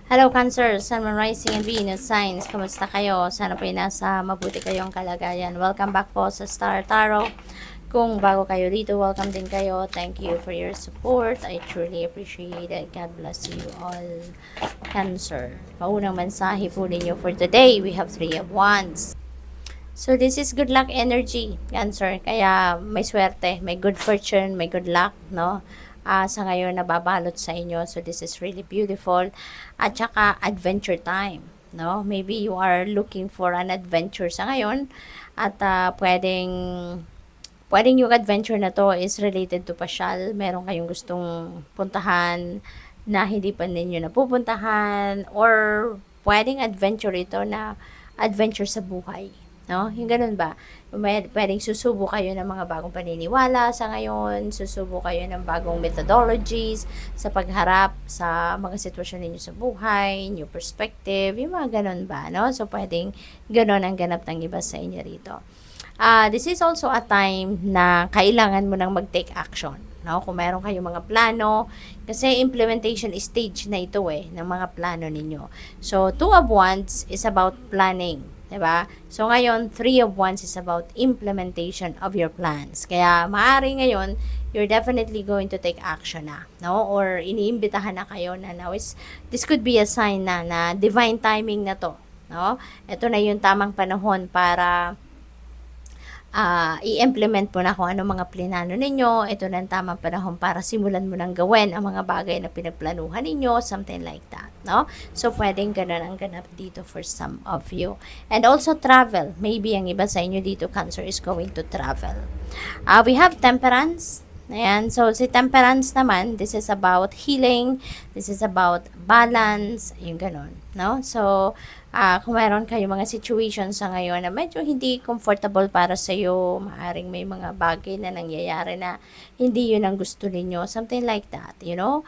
Hello Cancer, Sun, Moon, Rising, and Venus Signs. Kamusta kayo? Sana po nasa mabuti kayong kalagayan. Welcome back po sa Star Tarot. Kung bago kayo dito, welcome din kayo. Thank you for your support. I truly appreciate it. God bless you all. Cancer. Maunang mensahe po ninyo for today. We have 3 of Wands. So this is good luck energy, Cancer. Kaya may swerte, may good fortune, may good luck, no? Sa ngayon nababalot sa inyo. So this is really beautiful. At saka adventure time, no? Maybe you are looking for an adventure sa ngayon at pwedeng yung adventure na to is related to pasyal. Meron kayong gustong puntahan na hindi pa ninyo napupuntahan, or pwedeng adventure ito na adventure sa buhay. No? Yung ganun ba? Pwedeng susubo kayo ng mga bagong paniniwala sa ngayon, susubo kayo ng bagong methodologies sa pagharap sa mga sitwasyon ninyo sa buhay, new perspective, yung mga ganun ba? No? So, pwedeng ganun ang ganap ng iba sa inyo rito. This is also a time na kailangan mo nang mag-take action. No? Kung meron kayong mga plano, kasi implementation stage na ito ng mga plano ninyo. So, 2 of Wands is about planning. Diba? So, ngayon, 3 of Wands is about implementation of your plans. Kaya, maaari ngayon, you're definitely going to take action na. No? Or, iniimbitahan na kayo na now this could be a sign na divine timing na to. No? Ito na yung tamang panahon para i-implement mo na kung ano mga plinano ninyo. Ito na ang tamang panahon para simulan mo nang gawin ang mga bagay na pinagplanuhan ninyo, something like that, no? So, pwedeng ganun ang ganap dito for some of you. And also, travel. Maybe ang iba sa inyo dito, Cancer, is going to travel. We have Temperance. Ayan. So, si Temperance naman, this is about healing. This is about balance. Yung ganun, no? So, kung mayroon kayo mga situations sa ngayon na medyo hindi comfortable para sa iyo, maaring may mga bagay na nangyayari na hindi yun ang gusto ninyo, something like that, you know?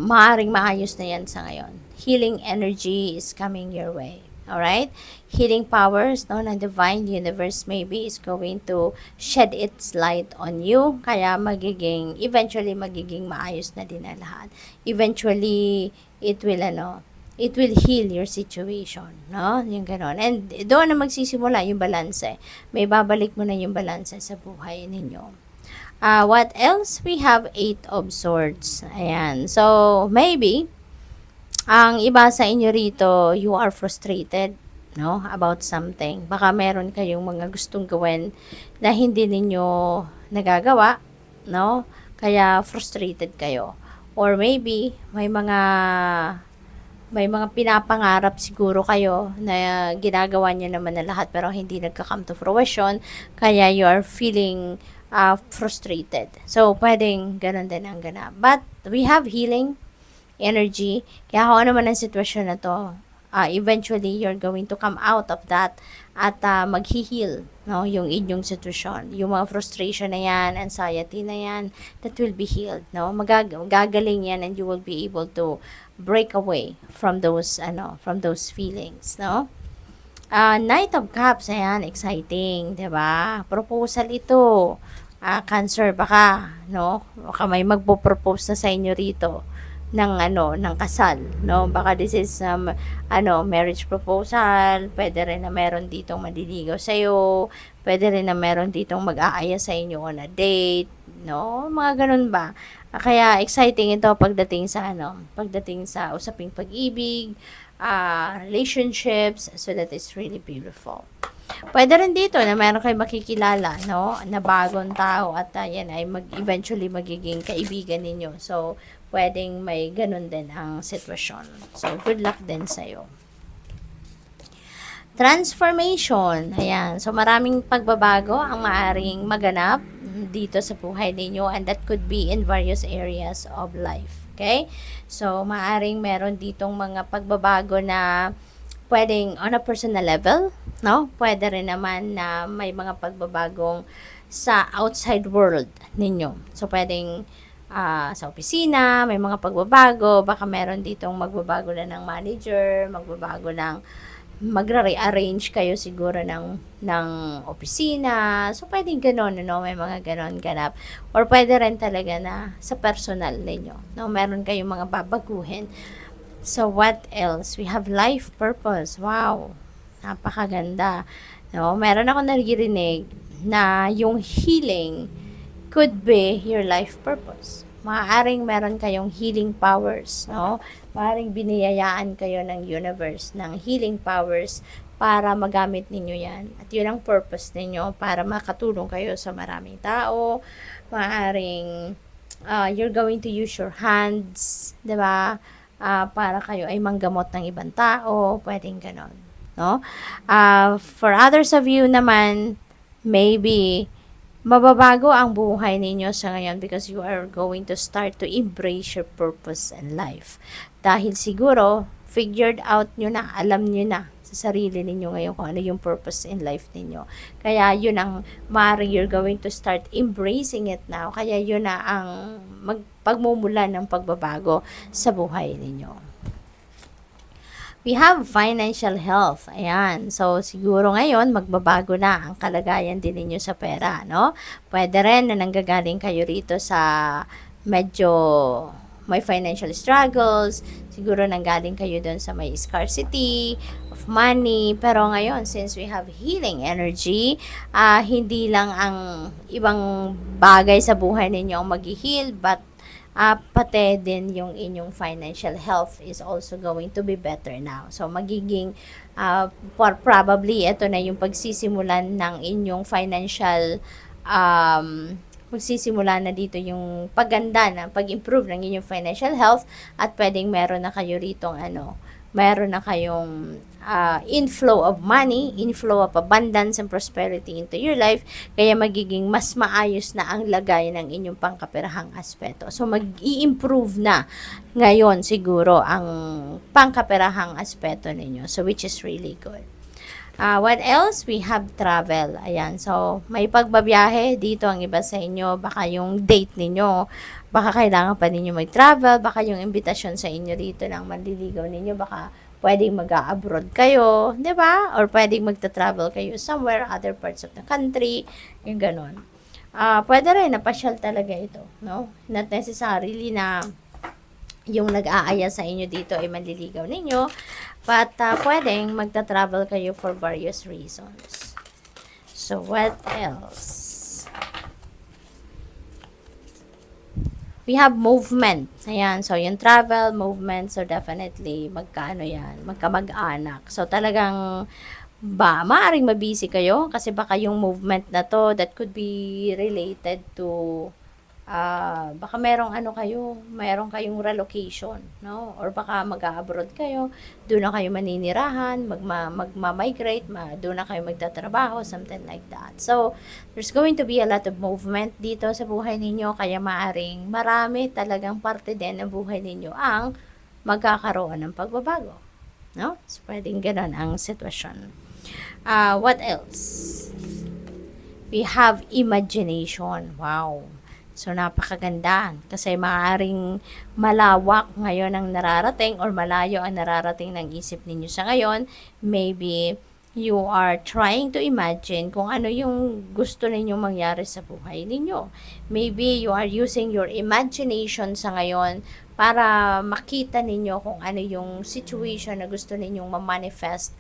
Maaring maayos na yan sa ngayon. Healing energy is coming your way. Alright? Healing powers, no, ng divine universe maybe is going to shed its light on you. Kaya eventually magiging maayos na din ang lahat. Eventually, it will heal your situation, no? Yung gano'n. And doon na magsisimula yung balanse. May babalik mo na yung balanse sa buhay ninyo. What else? We have 8 of Swords. Ayan. So, maybe, ang iba sa inyo rito, you are frustrated, no, about something. Baka meron kayong mga gustong gawin na hindi ninyo nagagawa, no? Kaya frustrated kayo. Or maybe may mga pinapangarap siguro kayo na ginagawa niyo naman na lahat pero hindi nagka-come to fruition, kaya you are feeling frustrated. So, pwedeng ganun din ang ganap. But we have healing energy. Kaya kung ano man ang sitwasyon na to, eventually you're going to come out of that at mag-heal, no, yung inyong sitwasyon. Yung mga frustration na yan, anxiety na yan, that will be healed, no? Gagaling yan and you will be able to break away from those feelings, no? Knight of Cups, ayan, exciting, 'di ba? Proposal ito. Cancer, baka may magpo-propose na sa inyo rito ng kasal, no? Baka this is marriage proposal, pwede rin na meron ditong maliligaw sa iyo, pwede rin na meron ditong mag-aaya sa inyo on a date, no? Mga ganun ba? Kaya exciting ito pagdating sa usaping pag-ibig, relationships, so that is really beautiful. Pwede rin dito na meron kayo makikilala, no, na bagong tao at yan ay eventually magiging kaibigan ninyo. So, pwedeng may ganun din ang sitwasyon. So, good luck din sa'yo. Transformation. Ayan. So, maraming pagbabago ang maaring maganap dito sa buhay ninyo, and that could be in various areas of life. Okay? So, maaring meron ditong mga pagbabago na pwedeng on a personal level, no? Pwede rin naman na may mga pagbabagong sa outside world ninyo. So, pwedeng sa opisina, may mga pagbabago, baka meron ditong magbabago na ng manager, magbabago ng magra-rearrange kayo siguro ng opisina. So, pwedeng ganon, ano, may mga ganon ganap. Or pwede rin talaga na sa personal ninyo, no, meron kayong mga babaguhin. So, what else? We have life purpose. Wow, napakaganda. No, meron ako naririnig na yung healing could be your life purpose. Maaaring meron kayong healing powers, no? Maaaring biniyayaan kayo ng universe ng healing powers para magamit ninyo yan. At yun ang purpose ninyo, para makatulong kayo sa maraming tao. Maaaring you're going to use your hands, di ba? Para kayo ay manggamot ng ibang tao, pwedeng ganon, no? For others of you naman, maybe mababago ang buhay ninyo sa ngayon because you are going to start to embrace your purpose in life. Dahil siguro, figured out nyo na, alam nyo na sa sarili ninyo ngayon kung ano yung purpose in life ninyo. Kaya yun ang maaaring you're going to start embracing it now. Kaya yun na ang pagmumulan ng pagbabago sa buhay ninyo. We have financial health. Ayan. So, siguro ngayon, magbabago na ang kalagayan din ninyo sa pera, no? Pwede rin na nanggagaling kayo rito sa medyo may financial struggles. Siguro nanggaling kayo doon sa may scarcity of money. Pero ngayon, since we have healing energy, hindi lang ang ibang bagay sa buhay ninyo ang mag-heal, but pati din yung inyong financial health is also going to be better now. So, magiging probably ito na yung pagsisimulan ng inyong financial magsisimula na dito yung paganda na pag-improve ng inyong financial health at pwedeng meron na kayo ritong meron na kayong inflow of money, inflow of abundance and prosperity into your life, kaya magiging mas maayos na ang lagay ng inyong pangkapirahang aspeto. So, mag-i-improve na ngayon siguro ang pangkapirahang aspeto ninyo. So, which is really good. What else? We have travel. Ayan. So, may pagbabiyahe dito ang iba sa inyo. Baka yung date ninyo, baka kailangan pa ninyo mag-travel. Baka yung invitation sa inyo dito ng manliligaw ninyo, baka pwedeng mag-abroad kayo, di ba? Or pwedeng magta-travel kayo somewhere, other parts of the country. Yung ganon. Pwede rin, napasyal talaga ito. No? Not necessarily na yung nag-aaya sa inyo dito ay manliligaw ninyo. But, pwedeng magta-travel kayo for various reasons. So, what else? We have movement. Ayan. So, yung travel, movement. So, definitely, magkamag-anak. So, talagang, maaaring mabisi kayo kasi baka yung movement na to that could be related to baka merong meron kayong relocation, no? Or baka mag-abroad kayo, doon na kayo maninirahan, magma-migrate, doon na kayo magtatrabaho, something like that. So, there's going to be a lot of movement dito sa buhay ninyo, kaya maaring marami talagang parte din ng buhay ninyo ang magkakaroon ng pagbabago, no? So, pwedeng ganun ang sitwasyon. What else? We have imagination. Wow. So, napakaganda. Kasi maaaring malawak ngayon ang nararating or malayo ang nararating ng isip ninyo sa ngayon. Maybe you are trying to imagine kung ano yung gusto ninyong mangyari sa buhay ninyo. Maybe you are using your imagination sa ngayon para makita ninyo kung ano yung situation na gusto ninyong ma-manifest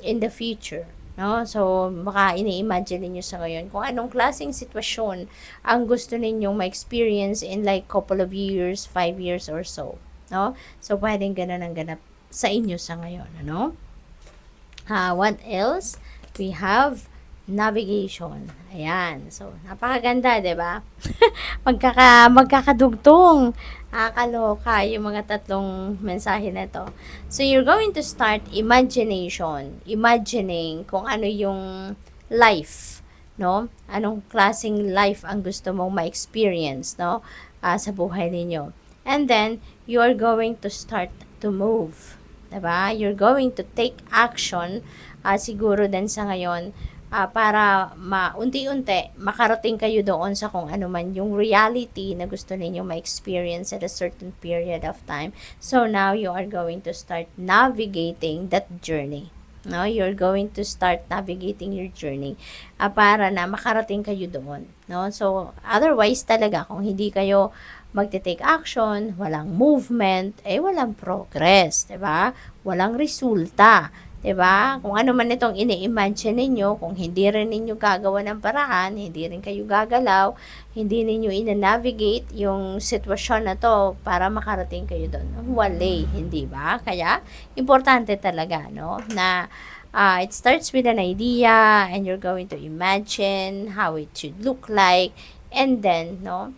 in the future. No? So, baka ini-imagine ninyo sa ngayon kung anong klaseng sitwasyon ang gusto ninyong ma-experience in like couple of years, 5 years or so. No? So, pwedeng ganun ang ganap sa inyo sa ngayon. Ano? What else? We have navigation. Ayan. So, napakaganda, diba? Magkakadugtong. Kaloka yung mga tatlong mensahe na to. So, you're going to start imagination. Imagining kung ano yung life, no? Anong klaseng life ang gusto mong ma-experience, no? Sa buhay ninyo. And then, you are going to start to move. Diba? You're going to take action, siguro din sa ngayon, para unti-unti makarating kayo doon sa kung ano man yung reality na gusto ninyo ma-experience at a certain period of time. So now you are going to start navigating that journey. no? You're going to start navigating your journey para na makarating kayo doon, no? So, otherwise talaga, kung hindi kayo magte-take action, walang movement, walang progress, 'di ba? Walang resulta, 'di ba? Kung ano man itong ini-imagine ninyo, kung hindi rin ninyo gagawa ng paraan, hindi rin kayo gagalaw, hindi ninyo ina-navigate yung sitwasyon na 'to para makarating kayo doon. Wale, hindi ba? Kaya importante talaga, no, na it starts with an idea and you're going to imagine how it should look like, and then, no,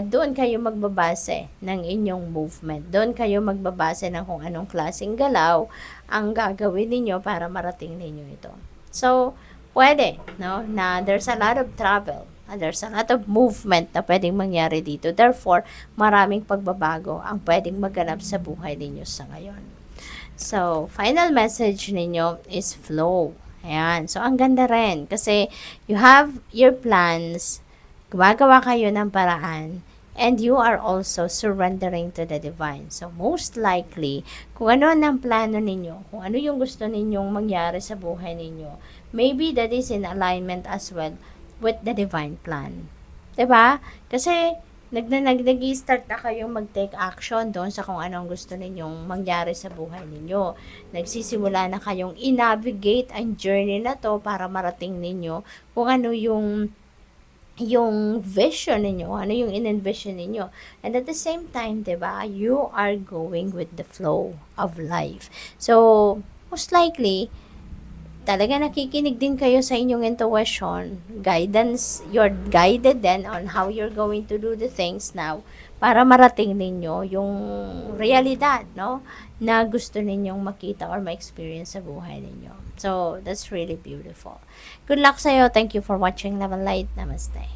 doon kayo magbabase ng inyong movement. Doon kayo magbabase ng kung anong klaseng galaw ang gagawin ninyo para marating ninyo ito. So, pwede, no, na there's a lot of travel, there's a lot of movement na pwedeng mangyari dito. Therefore, maraming pagbabago ang pwedeng maganap sa buhay ninyo sa ngayon. So, final message ninyo is flow. Ayan. So, ang ganda rin kasi you have your plans, gumagawa kayo ng paraan, and you are also surrendering to the divine. So, most likely, kung ano ang plano ninyo, kung ano yung gusto ninyong mangyari sa buhay ninyo, maybe that is in alignment as well with the divine plan. 'Di ba? Kasi, nag-start na kayong mag-take action doon sa kung anong gusto ninyong mangyari sa buhay ninyo. Nagsisimula na kayong i-navigate ang journey na to para marating ninyo kung ano yung vision ninyo, ano yung in-envision ninyo. And at the same time, 'di ba, you are going with the flow of life. So, most likely, talaga nakikinig din kayo sa inyong intuition, guidance, you're guided then on how you're going to do the things now para marating ninyo yung realidad, no, na gusto ninyong makita or ma-experience sa buhay ninyo. So, that's really beautiful. Good luck sa'yo. Thank you for watching Love and Light. Namaste.